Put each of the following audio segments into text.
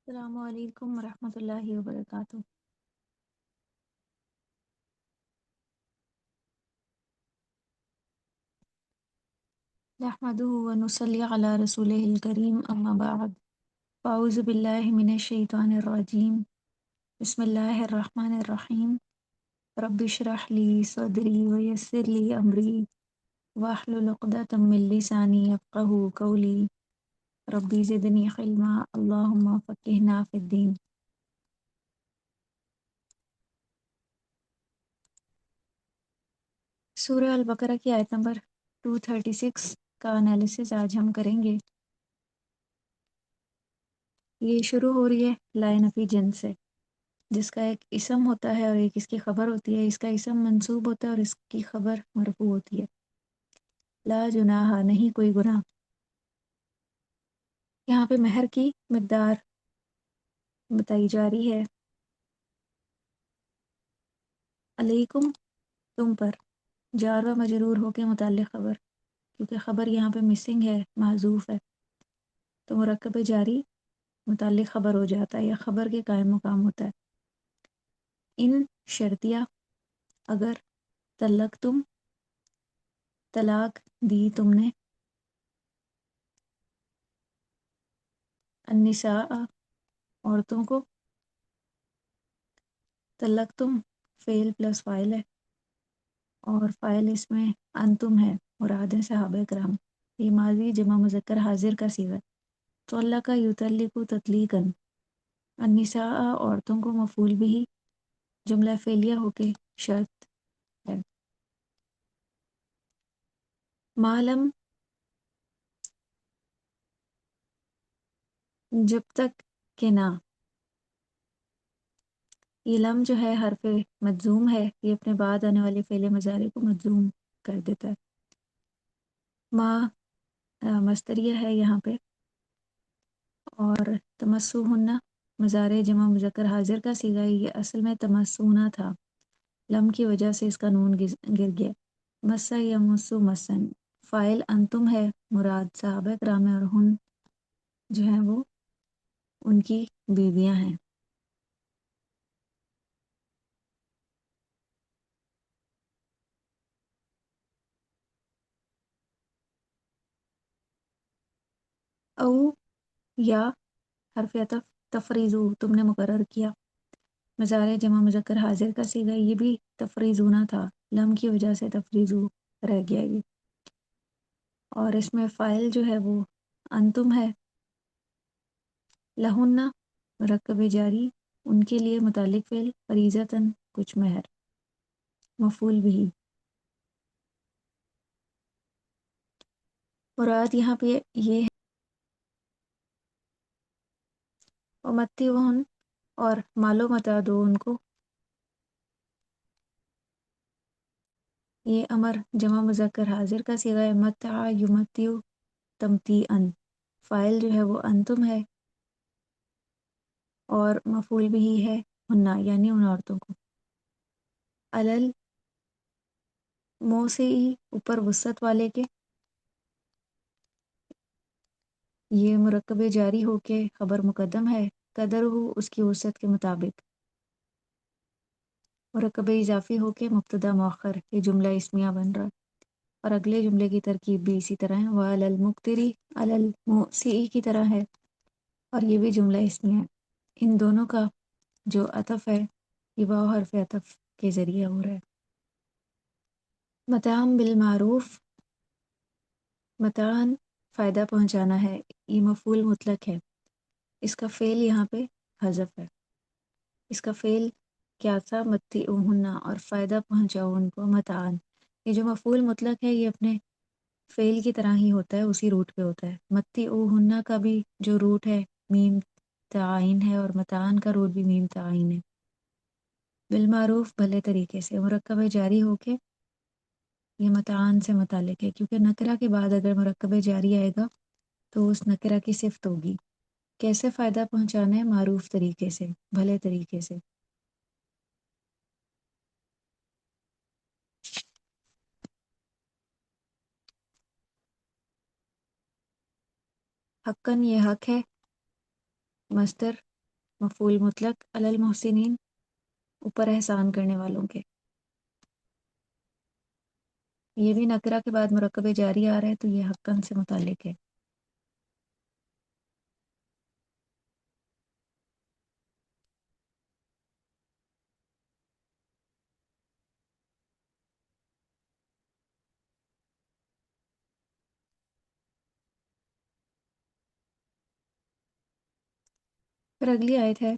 السلام علیکم ورحمۃ اللہ وبرکاتہ۔ نحمده ونصلی علی رسولہ الکریم، اما بعد، فاعوذ باللہ من الشیطان الرجیم، بسم اللہ الرحمن الرحیم۔ رب اشرح لی صدری ویسر لی امری واحلل عقدۃ من لسانی یفقہوا قولی، ربی زدنی علما، اللہم فقہنا فی الدین۔ سورہ البقرہ کی آیت نمبر 236 کا انالیسز آج ہم کریں گے۔ یہ شروع ہو رہی ہے لا نفی جنس سے، جس کا ایک اسم ہوتا ہے اور ایک اس کی خبر ہوتی ہے۔ اس کا اسم منصوب ہوتا ہے اور اس کی خبر مرفوع ہوتی ہے۔ لا جناح، نہیں کوئی گناہ۔ یہاں پہ مہر کی مقدار بتائی جا رہی ہے۔ علیکم، تم پر، جار و مجرور ہو کے متعلق خبر، کیونکہ خبر یہاں پہ مسنگ ہے، محذوف ہے، تو مرکب جاری متعلق خبر ہو جاتا ہے یا خبر کے قائم مقام ہوتا ہے۔ ان شرطیہ، اگر، طلق تم، طلاق دی تم نے، النساء، عورتوں کو، طلق تم فعل پلس فاعل ہے اور فاعل اس میں انتم ہے، مراد ہے صحابہ کرام۔ یہ ماضی جمع مذکر حاضر کا صیغہ ہے۔ تو اللہ کا یطلق تطلیقاً، النساء عورتوں کو مفعول بھی جملہ فعلیہ ہو کے شرط ہے۔ معلم، جب تک کہ نہ، یہ لم جو ہے حرف مجزوم ہے، یہ اپنے بعد آنے والے فعل مضارع کو مجزوم کر دیتا ہے۔ ما مصدریہ ہے یہاں پہ، اور تمسوہن مضارع جمع مذکر حاضر کا صیغہ ہے۔ یہ اصل میں تمسونا تھا، لم کی وجہ سے اس کا نون گر گیا۔ مسا یمسو مسن، فاعل انتم ہے، مراد صحابہ کرام اور ہن جو ہیں وہ ان کی بیویاں ہیں۔ او یا حرف عطف، تفریضو تم نے مقرر کیا، مضارع جمع مذکر حاضر کا صیغہ، یہ بھی تفریضونا تھا، لم کی وجہ سے تفریضو رہ گیا یہ، اور اس میں فاعل جو ہے وہ انتم ہے۔ لہن مرکب جاری، ان کے لیے متعلق فعل، فریضتاً کچھ مہر، مفعول بھی۔ مراد یہاں پہ یہ ہے ومتعوہن، اور مالو متا دو ان کو۔ یہ امر جمع مذکر حاضر کا صیغہ ہے، متع یمتع تمتیعاً، فاعل جو ہے وہ انتم ہے اور مفعول بھی ہے ہنہ، یعنی ان عورتوں کو۔ علل موسعی، اوپر وسعت والے کے، یہ مرکب جاری ہو کے خبر مقدم ہے، قدر ہو اس کی وسعت کے مطابق، مرکب اضافی ہو کے مبتدا مؤخر، یہ جملہ اسمیہ بن رہا، اور اگلے جملے کی ترکیب بھی اسی طرح ہے، وَعَلَى الْمُقْتِرِ عَلَى الْمُوسِعِ کی طرح ہے، اور یہ بھی جملہ اسمیہ ہے۔ ان دونوں کا جو عطف ہے یہ واو حرف عطف کے ذریعے ہو رہا ہے۔ متاعً بالمعروف، متاعً فائدہ پہنچانا ہے، یہ مفعول مطلق ہے، اس کا فعل یہاں پہ حذف ہے۔ اس کا فعل کیا تھا؟ متعوہن، اور فائدہ پہنچاؤ ان کو، متاعً۔ یہ جو مفعول مطلق ہے یہ اپنے فعل کی طرح ہی ہوتا ہے، اسی روٹ پہ ہوتا ہے۔ متعوہن کا بھی جو روٹ ہے میم تعین ہے، اور متاعً کا روٹ بھی میم تعین ہے۔ بالمعروف، بھلے طریقے سے، مرکب جاری ہو کے یہ متعان سے متعلق ہے، کیونکہ نکرہ کے بعد اگر مرکب جاری آئے گا تو اس نکرہ کی صفت ہوگی۔ کیسے فائدہ پہنچانا ہے؟ معروف طریقے سے، بھلے طریقے سے۔ حقاً، یہ حق ہے، مصدر مفعول مطلق علی المحسنین، اوپر احسان کرنے والوں کے. یہ بھی نکرہ کے بعد مرکب جاری آ رہا ہے تو یہ حقاً سے متعلق ہے. پھر اگلی آیت ہے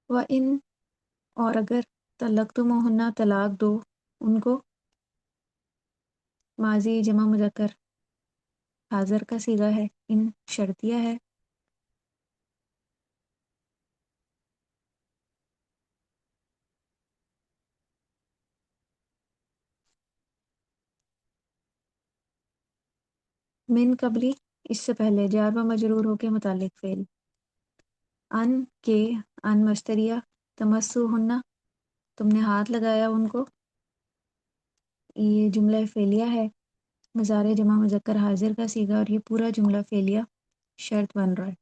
وَإِن، اور اگر طلقتموہن، طلاق دو ان کو. ماضی جمع مذکر حاضر کا صیغہ ہے، ان شرطیہ ہے. من قبلی، اس سے پہلے جار و مجرور ہو کے متعلق فعل. ان کے، ان مشتریہ. تمسوہن، تم نے ہاتھ لگایا ان کو. یہ جملہ فعلیہ ہے، مضارع جمع مذکر حاضر کا صیغہ، اور یہ پورا جملہ فعلیہ شرط بن رہا ہے.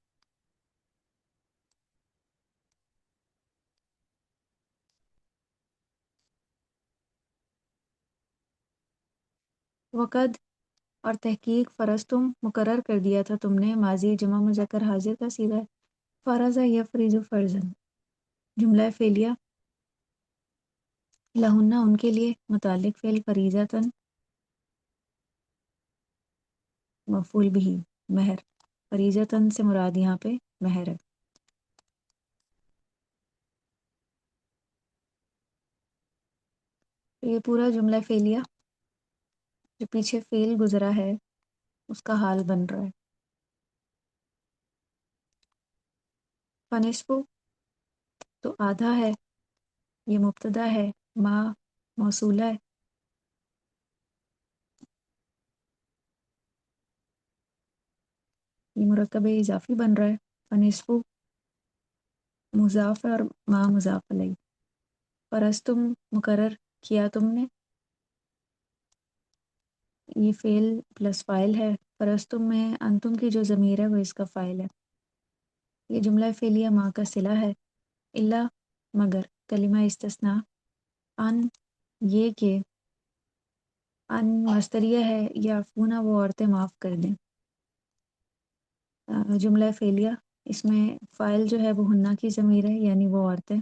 وقد، اور تحقیق فرض تم، مقرر کر دیا تھا تم نے. ماضی جمع مذکر حاضر کا صیغہ ہے. فرض یفرض فرضاً، جملہ فعلیہ. لہن، ان کے لیے. متعلق فعل فریضۃً، مفعول بھی مہر. فریضۃً سے مراد یہاں پہ مہر ہے. یہ پورا جملہ فعلیہ جو پیچھے فعل گزرا ہے اس کا حال بن رہا ہے. فنصف، تو آدھا ہے، یہ مبتدا ہے. ما، موصولہ ہے. یہ مرکب اضافی بن رہا ہے. فنصف مضاف ہے اور ما مضاف علیہ. فرضتم، مقرر کیا تم نے. یہ فعل پلس فاعل ہے. فرضتم میں انتم کی جو ضمیر ہے وہ اس کا فاعل ہے. یہ جملہ فعلیہ ما کا صلہ ہے. الا، مگر. کلمہ استثناء. ان، یہ کہ. ان مصدریہ ہے، یعفون، وہ عورتیں معاف کر دیں. جملہ فعلیہ، اس میں فاعل جو ہے وہ ہنہ کی ضمیر ہے، یعنی وہ عورتیں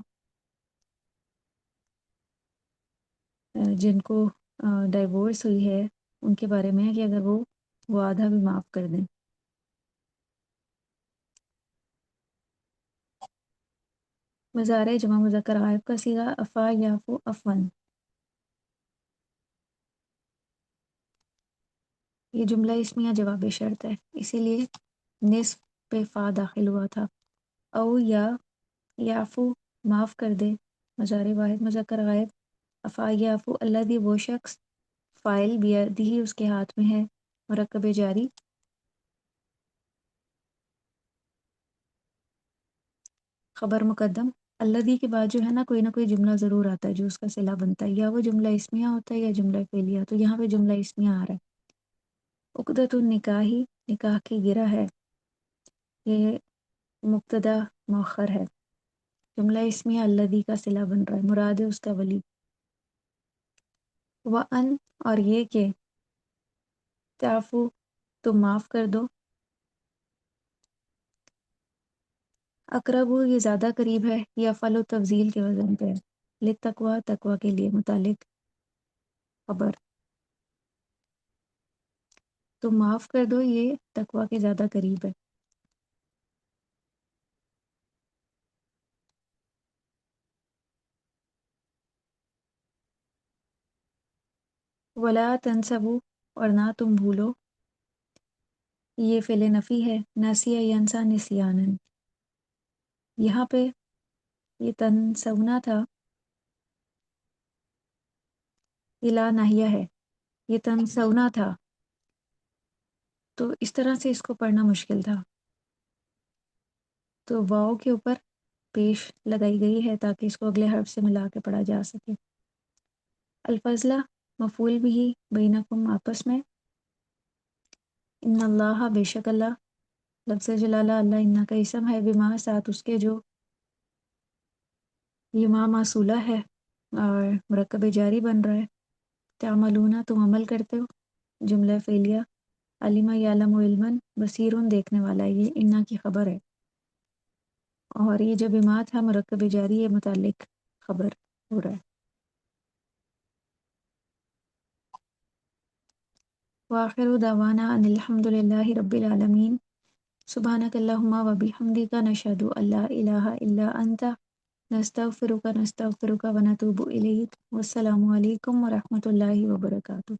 جن کو ڈائیورس ہوئی ہے ان کے بارے میں ہے کہ اگر وہ آدھا بھی معاف کر دیں. مضارع جمع مذکر غائب کا صیغہ افا یافو افون. یہ جملہ اسمیہ جواب شرط ہے، اسی لیے نصف پہ فا داخل ہوا تھا. او، یا. یعفو، معاف کر دے. مضارع واحد مذکر غائب. افا یعفو الذی، وہ شخص. فاعل بیدہ، اس کے ہاتھ میں ہے. مرکب جاری. خبر مقدم. الذی کے بعد جو ہے نا کوئی جملہ ضرور آتا ہے جو اس کا صلہ بنتا ہے، یا وہ جملہ اسمیہ ہوتا ہے یا جملہ فعلیہ. تو یہاں پہ جملہ اسمیہ آ رہا ہے. عقدۃ النکاح، نکاح کی گرہ ہے. یہ مبتدا مؤخر ہے. جملہ اسمیہ الذی کا صلہ بن رہا ہے، مراد ہے اس کا ولی. وَأَن، اور یہ کہ. تعفو، تم معاف کر دو. اقرب، یہ زیادہ قریب ہے، یا فعل و تفضیل کے وزن پہ ہے. للتقویٰ، تقویٰ کے لیے. متعلق خبر. تم معاف کر دو، یہ تقویٰ کے زیادہ قریب ہے. ولا تنسبوا، اور نہ تم بھولو. یہ فعل نفی ہے. نسیہ ینسا نسیانن. یہاں پہ یہ تنسونا تھا، یہ لا ناہیہ ہے. یہ تنسونا تھا تو اس طرح سے اس کو پڑھنا مشکل تھا. تو واؤ کے اوپر پیش لگائی گئی ہے تاکہ اس کو اگلے حرف سے ملا کے پڑھا جا سکے۔ الفضلہ مفعول بھی بینکم آپس میں، ان اللہ بے شک اللہ، لفظ جلالہ اللہ، انہ کا اسم ہے، بما ساتھ اس کے جو، یہ ماں موصولہ ہے اور مرکب جاری بن رہا ہے، تعملون تم عمل کرتے ہو، جملہ فعلیہ، علم یعلم علما، بصیر دیکھنے والا، یہ انہ کی خبر ہے، اور یہ جو بما تھا مرکب جاری ہے، متعلق خبر ہو رہا ہے۔ وآخر دعوانا ان الحمد للہ رب العالمین، سبحانک اللہم و بحمدک، نشہد ان لا الہ الا انت، نستغفرک و نتوب الیک، والسلام علیکم ورحمۃ اللہ وبرکاتہ۔